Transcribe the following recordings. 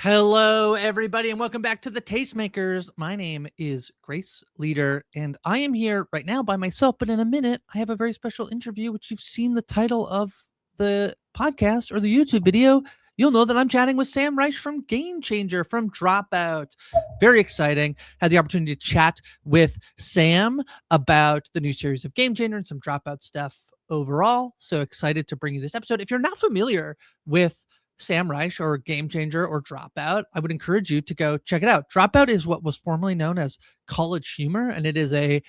Hello, everybody, and welcome back to the Tastemakers. My name is Grace Leeder, and I am here right now by myself. But in a minute, I have a very special interview, which you've seen the title of the podcast or the YouTube video. You'll know that I'm chatting with Sam Reich from Game Changer from Dropout. Very exciting. Had the opportunity to chat with Sam about the new series of Game Changer and some Dropout stuff overall. So excited to bring you this episode. If you're not familiar with Sam Reich or Game Changer or Dropout, I would encourage you to go check it out. Dropout is what was formerly known as College Humor, and it is a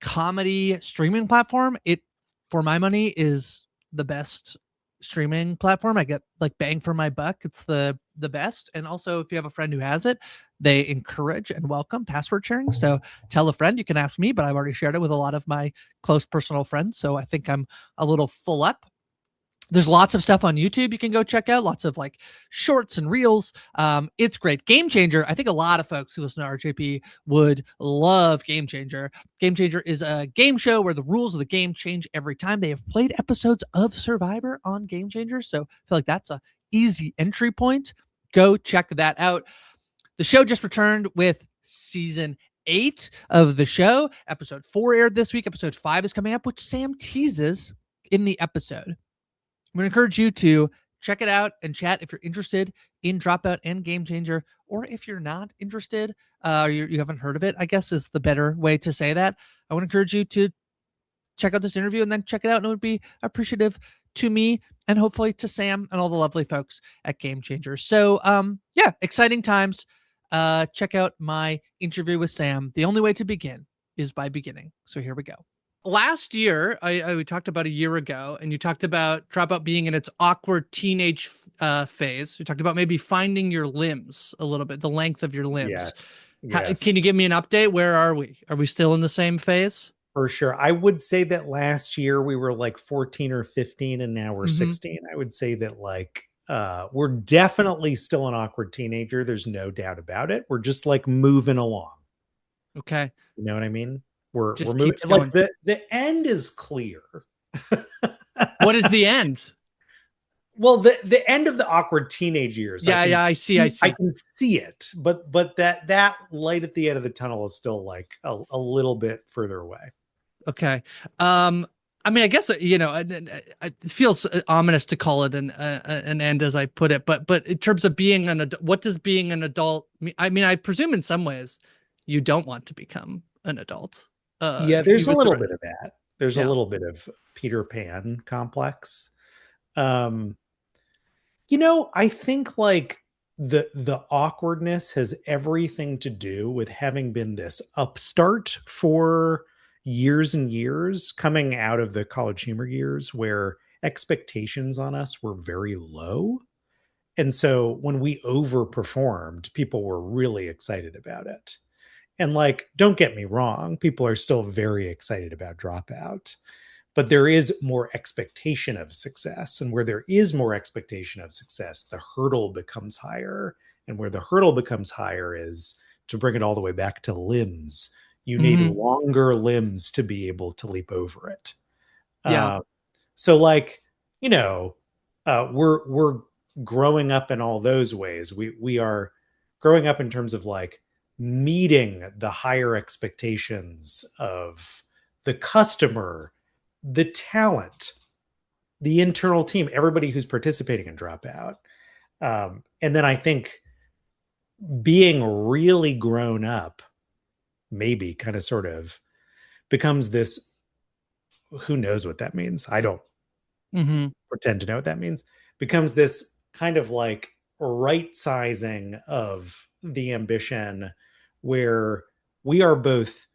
comedy streaming platform. It, for my money, is the best streaming platform. I get like bang for my buck. It's the best. And also, if you have a friend who has it, they encourage and welcome password sharing. So tell a friend. You can ask me, but I've already shared it with a lot of my close personal friends. So I think I'm a little full up. There's lots of stuff on YouTube you can go check out, lots of like shorts and reels. It's great. Game Changer, I think a lot of folks who listen to RHAP would love Game Changer. Game Changer is a game show where the rules of the game change every time. They have played episodes of Survivor on Game Changer, so I feel like that's a easy entry point. Go check that out. The show just returned with season 8 of the show. Episode 4 aired this week. Episode 5 is coming up, which Sam teases in the episode. I'm going to encourage you to check it out and chat if you're interested in Dropout and Game Changer, or if you're not interested, you haven't heard of it, I guess is the better way to say that. I want to encourage you to check out this interview and then check it out, and it would be appreciative to me and hopefully to Sam and all the lovely folks at Game Changer. So, yeah, exciting times. Check out my interview with Sam. The only way to begin is by beginning. So here we go. Last year, we talked about a year ago, and you talked about Dropout being in its awkward teenage phase. We talked about maybe finding your limbs a little bit, the length of your limbs. Yes. Can you give me an update? Where are we? Are we still in the same phase? For sure. I would say that last year we were like 14 or 15 and now we're 16. I would say that we're definitely still an awkward teenager. There's no doubt about it. We're just like moving along. Okay. You know what I mean? We're moving. Like the end is clear. What is the end? Well, the end of the awkward teenage years. I see. I can see it, but that light at the end of the tunnel is still like a little bit further away. Okay. I mean, I guess, it feels ominous to call it an end, as I put it, but in terms of being an adult, what does being an adult mean? I mean, I presume in some ways you don't want to become an adult. There's a little bit of that. There's a little bit of Peter Pan complex. I think like the awkwardness has everything to do with having been this upstart for years and years, coming out of the College Humor years where expectations on us were very low. And so when we overperformed, people were really excited about it. And like, don't get me wrong, people are still very excited about Dropout, but there is more expectation of success. And where there is more expectation of success, the hurdle becomes higher. And where the hurdle becomes higher is, to bring it all the way back to limbs, you need longer limbs to be able to leap over it. So like, we're growing up in all those ways. We are growing up in terms of like meeting the higher expectations of the customer, the talent, the internal team, everybody who's participating in Dropout. And then I think being really grown up, maybe kind of sort of becomes this, who knows what that means? I don't pretend to know what that means. Becomes this kind of like right sizing of the ambition where we are both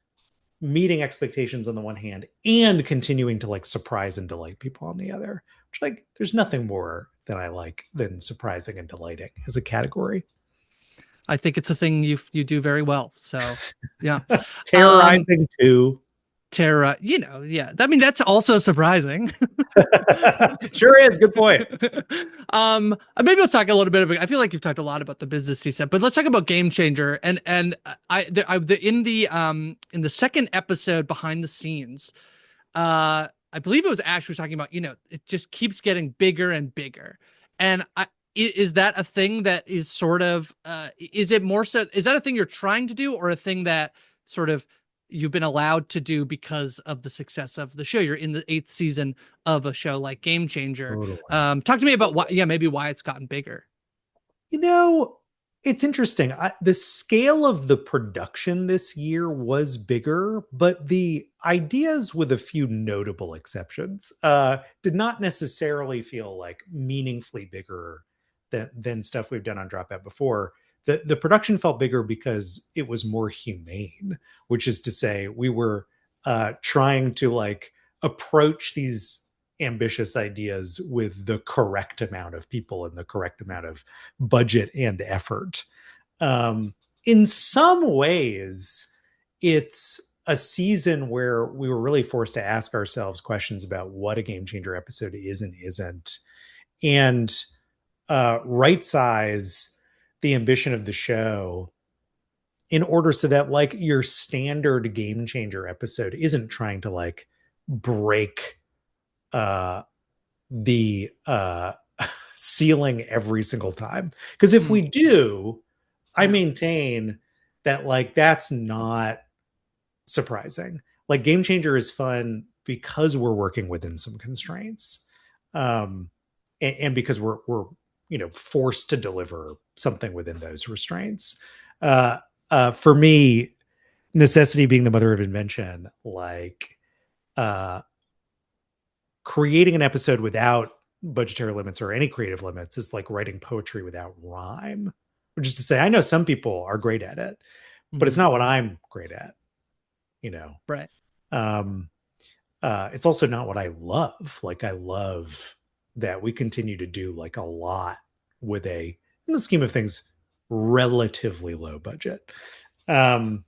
meeting expectations on the one hand and continuing to like surprise and delight people on the other, which like there's nothing more that I like than surprising and delighting as a category. I think it's a thing you do very well. So yeah. Terrorizing too. I mean, that's also surprising. Sure is. Good point. Maybe we'll talk a little bit about, I feel like you've talked a lot about the business you said, but let's talk about Game Changer. And in the second episode behind the scenes, I believe it was Ash who was talking about, it just keeps getting bigger and bigger. And is that a thing that is sort of is it more so, is that a thing you're trying to do, or a thing that sort of you've been allowed to do because of the success of the show? You're in the 8th season of a show like Game Changer. Totally. Talk to me about why, yeah, maybe why it's gotten bigger. You know, it's interesting. The scale of the production this year was bigger, but the ideas, with a few notable exceptions, did not necessarily feel like meaningfully bigger than stuff we've done on Dropout before. The production felt bigger because it was more humane, which is to say, we were trying to like approach these ambitious ideas with the correct amount of people and the correct amount of budget and effort. In some ways, it's a season where we were really forced to ask ourselves questions about what a game changer episode is and isn't, and right size the ambition of the show in order so that like your standard game changer episode isn't trying to like break uh the ceiling every single time. Because if we Mm, do, I yeah. maintain that like that's not surprising. Like Game Changer is fun because we're working within some constraints. Um and because we're forced to deliver something within those restraints. Uh for me, necessity being the mother of invention, like uh creating an episode without budgetary limits or any creative limits is like writing poetry without rhyme. Which is to say, I know some people are great at it, but it's Mhm. not what I'm great at, you know. Right. Um, it's also not what I love. Like I love that we continue to do like a lot with a, in the scheme of things, relatively low budget. Um,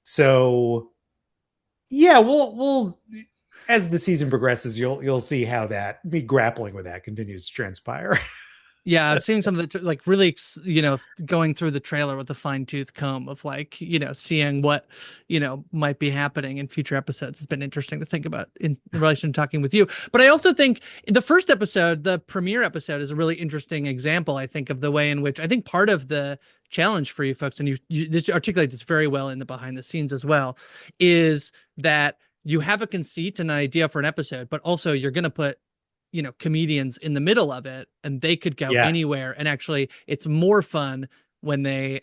so yeah, we'll as the season progresses, you'll see how that me grappling with that continues to transpire. Yeah, seeing some of the like really, going through the trailer with a fine tooth comb of like, seeing what, might be happening in future episodes has been interesting to think about in relation to talking with you. But I also think the first episode, the premiere episode, is a really interesting example, I think, of the way in which I think part of the challenge for you folks, and you this articulate this very well in the behind the scenes as well, is that you have a conceit and an idea for an episode, but also you're going to put comedians in the middle of it, and they could go Yeah, anywhere, and actually it's more fun when they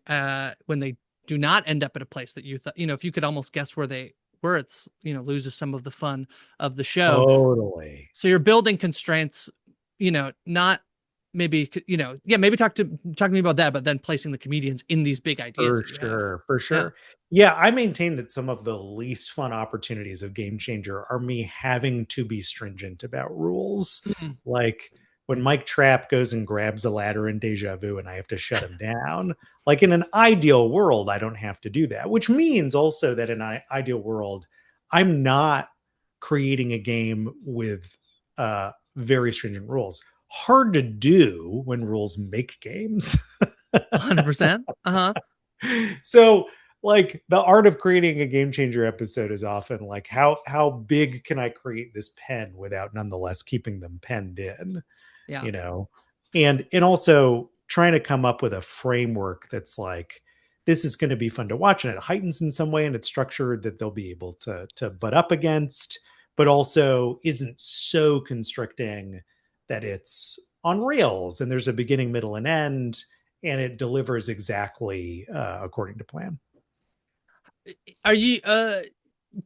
do not end up at a place that you thought, if you could almost guess where they were, it's loses some of the fun of the show. totally. So you're building constraints, not maybe, yeah, maybe talk to me about that, but then placing the comedians in these big ideas For that you have. sure, for Yeah. sure. Yeah, I maintain that some of the least fun opportunities of Game Changer are me having to be stringent about rules. Mm. Like when Mike Trapp goes and grabs a ladder in Deja Vu and I have to shut him down. Like in an ideal world, I don't have to do that, which means also that in an ideal world, I'm not creating a game with very stringent rules. Hard to do when rules make games. 100%. Uh-huh. So like the art of creating a game changer episode is often like how big can I create this pen without nonetheless keeping them penned in, Yeah. you know. And also trying to come up with a framework that's like this is going to be fun to watch and it heightens in some way and it's structured that they'll be able to butt up against, but also isn't so constricting that it's on rails and there's a beginning, middle, and end, and it delivers exactly according to plan. Are you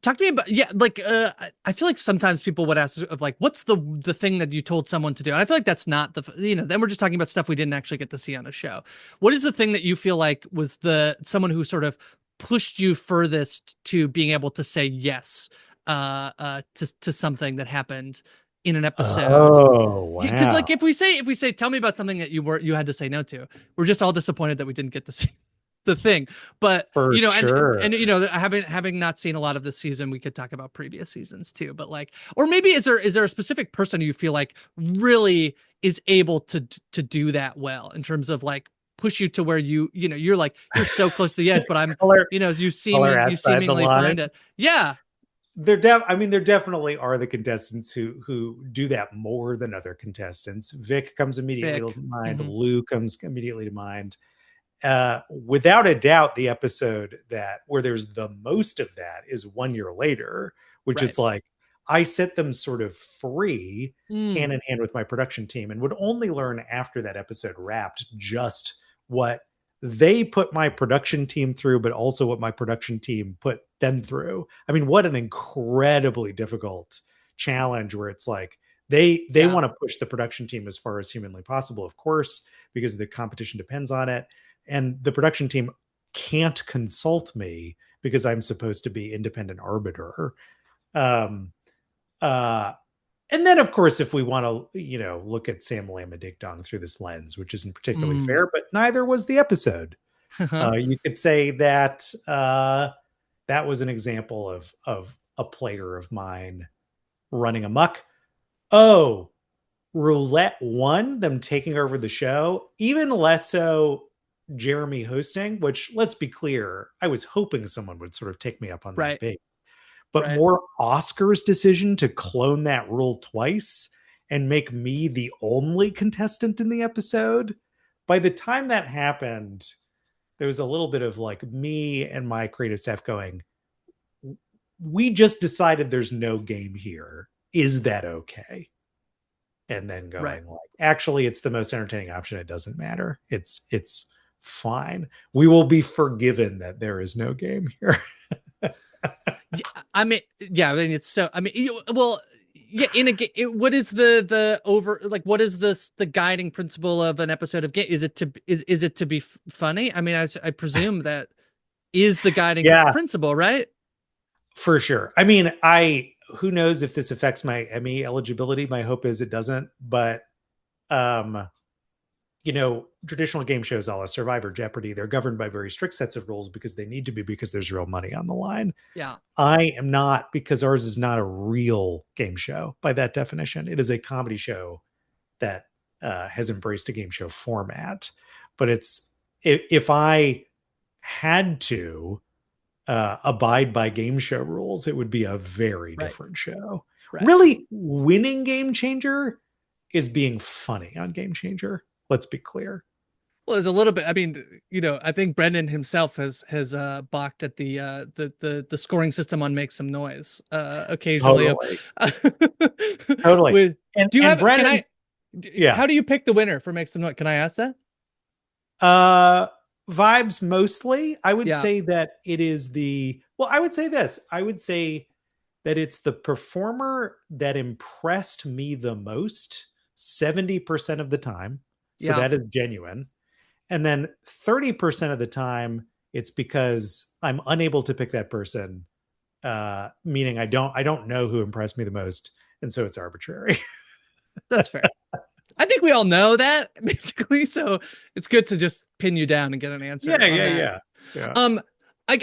talk to me about, yeah, like I feel like sometimes people would ask of like, what's the thing that you told someone to do, and I feel like that's not the, then we're just talking about stuff we didn't actually get to see on a show. What is the thing that you feel like was the someone who sort of pushed you furthest to being able to say yes to something that happened in an episode? Oh Because like wow. if we say tell me about something that you had to say no to, we're just all disappointed that we didn't get to see the thing. But For sure. and having not seen a lot of this season, we could talk about previous seasons too. But like, or maybe is there a specific person who you feel like really is able to do that well in terms of like push you to where you're like you're so close to the edge, but I'm color you color you outside the seemingly line. find it. Yeah. I mean, there definitely are the contestants who do that more than other contestants. Vic comes immediately to Vic. mind. Hmm. Lou comes immediately to mind. Without a doubt, the episode that where there's the most of that is 1 year later, which Right. is like I set them sort of free, hand Mm. in hand with my production team, and would only learn after that episode wrapped just what they put my production team through, but also what my production team put them through. I mean, what an incredibly difficult challenge where it's like they Yeah. want to push the production team as far as humanly possible, of course, because the competition depends on it, and the production team can't consult me because I'm supposed to be independent arbiter. Um, uh, and then, of course, if we want to, look at Sam Lama Ding Dong through this lens, which isn't particularly Mm. fair, but neither was the episode. You could say that that was an example of a player of mine running amok. Oh, Roulette won, them taking over the show, even less so Jeremy hosting, which let's be clear, I was hoping someone would sort of take me up on that Right. bait. But Right. more Oscar's decision to clone that rule twice and make me the only contestant in the episode. By the time that happened, there was a little bit of like me and my creative staff going, we just decided there's no game here. Is that okay? And then Right. going like, actually, it's the most entertaining option. It doesn't matter. It's fine. We will be forgiven that there is no game here. Yeah, I mean, yeah, I mean, it's so. I mean, well, yeah. In a game, what is the over like? What is the guiding principle of an episode of game? Is it to be funny? I mean, I presume that is the guiding Yeah, principle, right? for sure. I mean, I who knows if this affects my Emmy eligibility. My hope is it doesn't, but um traditional game shows a la Survivor, Jeopardy, they're governed by very strict sets of rules because they need to be, because there's real money on the line. Yeah. I am not, because ours is not a real game show by that definition. It is a comedy show that has embraced a game show format. But if I had to abide by game show rules, it would be a very Right. different show. Right. Really, winning Game Changer is being funny on Game Changer. Let's be clear. Well, there's a little bit. I mean, I think Brendan himself has balked at the scoring system on Make Some Noise occasionally. Of Totally. Totally. with do you And have? Can Brennan, I? yeah. How do you pick the winner for Make Some Noise? Can I ask that? Uh Vibes mostly. I would Yeah. say that it is I would say this. I would say that it's the performer that impressed me the most 70% of the time. So Yeah. that is genuine. And then 30% of the time it's because I'm unable to pick that person, meaning I don't know who impressed me the most, and so it's arbitrary. That's fair. I think we all know that basically, so it's good to just pin you down and get an answer Yeah, on yeah, that. yeah. Yeah. Um, I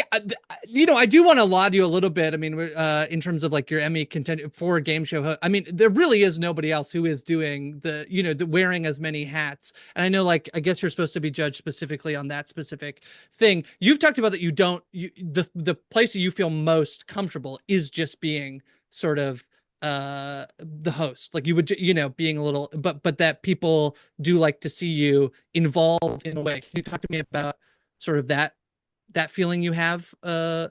do want to laud you a little bit. I mean, in terms of like your Emmy content for a game show. I mean, there really is nobody else who is doing the wearing as many hats. And I know, like, I guess you're supposed to be judged specifically on that specific thing. You've talked about that the place that you feel most comfortable is just being sort of the host, like you would being a little, but that people do like to see you involved in a way. Can you talk to me about sort of that feeling you have hosting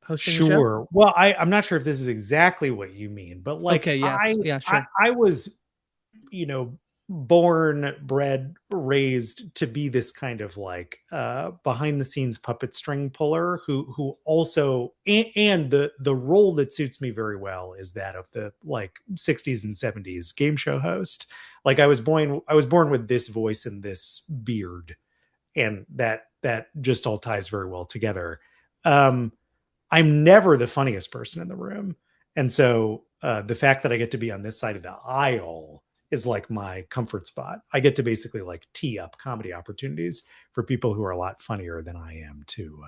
the show? Sure. Well, I'm not sure if this is exactly what you mean, but like Okay, yes. Yeah, I sure. I was, you know, born, bred, raised to be this kind of like behind the scenes puppet string puller who also, and the role that suits me very well is that of the like 60s and 70s game show host. Like I was born with this voice and this beard, and that just all ties very well together. Um I'm never the funniest person in the room. And so the fact that I get to be on this side of the aisle is like my comfort spot. I get to basically like tee up comedy opportunities for people who are a lot funnier than I am to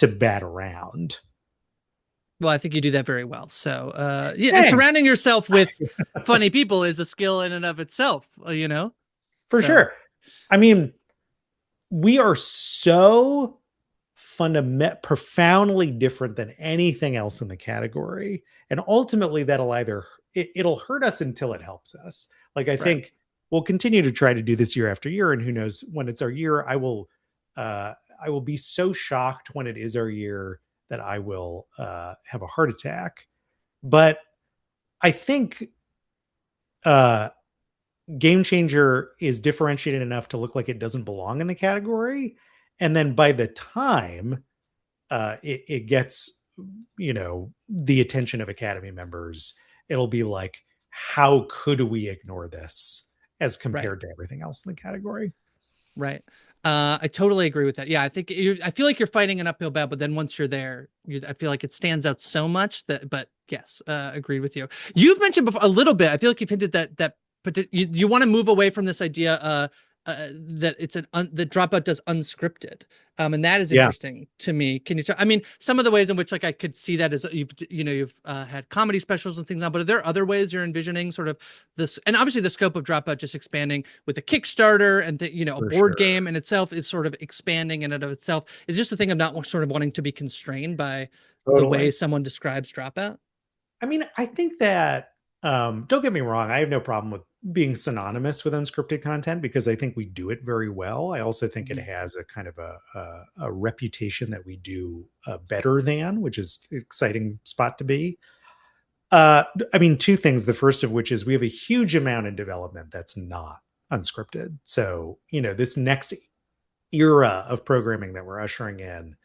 bat around. Well, I think you do that very well. So, yeah, and Thanks. surrounding yourself with funny people is a skill in and of itself, For So, sure. I mean, we are so profoundly different than anything else in the category. And ultimately that'll either it'll hurt us until it helps us. Like I Right. think we'll continue to try to do this year after year, and who knows when it's our year. I will be so shocked when it is our year that I will have a heart attack. But I think uh Game Changer is differentiated enough to look like it doesn't belong in the category. And then by the time it gets, the attention of Academy members, it'll be like, how could we ignore this as Right. compared to everything else in the category? Right. I totally agree with that. Yeah, I think I feel like you're fighting an uphill battle, but then once you're there, I feel like it stands out so much that. But yes, agreed with you. You've mentioned before a little bit. I feel like you've hinted but you want to move away from this idea, that the dropout does unscripted, and that is Yeah, interesting to me. Can you? I mean, some of the ways in which like I could see that is you've had comedy specials and things on, but are there other ways you're envisioning sort of this? And obviously, the scope of dropout just expanding with a Kickstarter, and a for board sure. game in itself is sort of expanding in and of itself. Is just a thing of not sort of wanting to be constrained by the way Totally. someone describes dropout. I mean, I think that, don't get me wrong, I have no problem with being synonymous with unscripted content because I think we do it very well. I also think it Mhm. has a kind of a reputation that we do better than, which is an exciting spot to be. I mean, two things. The first of which is we have a huge amount in development that's not unscripted. So, this next era of programming that we're ushering in,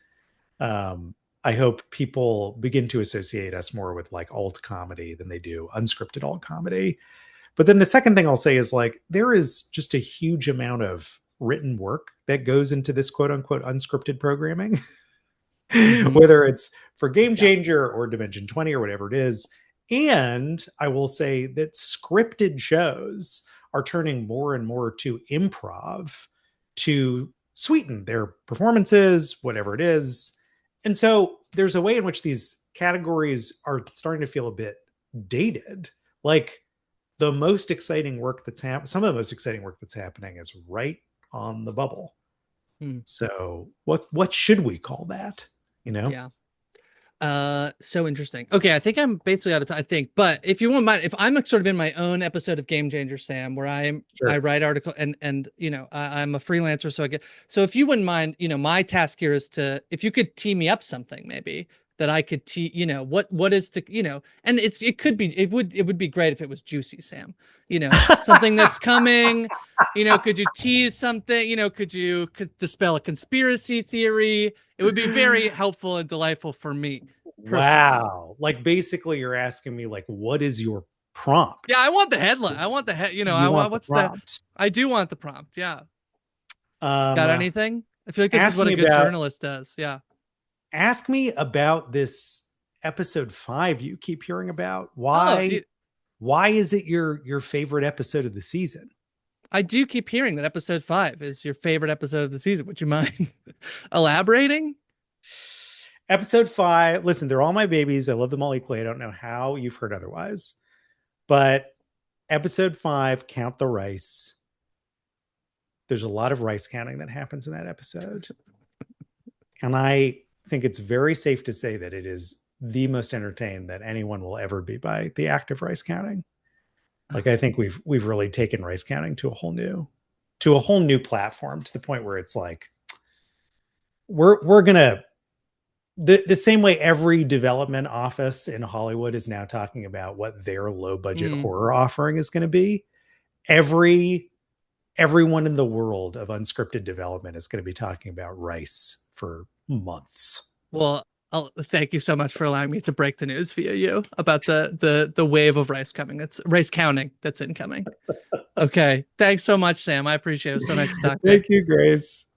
um, I hope people begin to associate us more with like alt comedy than they do unscripted alt comedy. But then the second thing I'll say is like there is just a huge amount of written work that goes into this quote unquote unscripted programming, Mhm. whether it's for Game Yeah. Changer or Dimension 20 or whatever it is. And I will say that scripted shows are turning more and more to improv to sweeten their performances, whatever it is. And so there's a way in which these categories are starting to feel a bit dated. Like the most exciting work that's happening, some of the most exciting work that's happening is right on the bubble. Mm. So what should we call that? You know? Yeah. So interesting. Okay, I think I'm basically out of time, I think. But if you won't mind, if I'm sort of in my own episode of Game Changer, Sam, where I Sure. write article and I'm a freelancer, so I get so if you wouldn't mind, my task here is to if you could tee me up something maybe that I could what is to and it could be it would be great if it was juicy, Sam. Something that's coming. Could you tease something? Could dispel a conspiracy theory? It would be very helpful and delightful for me personally. Wow. Like basically you're asking me like what is your Yeah, prompt? I want the headline. I want the head. You I want want the what's the. prompt. I do want the prompt. Yeah. Got Um anything? I feel like this is ask what a me good about journalist does. Yeah. this episode 5 you keep hearing about. Oh, Why is it your favorite episode of the season? I do keep hearing that episode 5 is your favorite episode of the season. Would you mind elaborating? Episode 5, listen, they're all my babies. I love them all equally. I don't know how you've heard otherwise. But episode 5, Count the Rice. There's a lot of rice counting that happens in that episode. And I think it's very safe to say that it is the most entertained that anyone will ever be by the act of rice counting. Like I think we've really taken rice counting to a whole new platform to the point where it's like we're gonna the same way every development office in Hollywood is now talking about what their low budget Mm. horror offering is going to be. Every everyone in the world of unscripted development is going to be talking about rice for months. Well, thank you so much for allowing me to break the news via you about the wave of rice coming. That's rice counting that's incoming. Okay. Thanks so much, Sam. I appreciate it. It was so nice to talk to you. Thank you, Grace.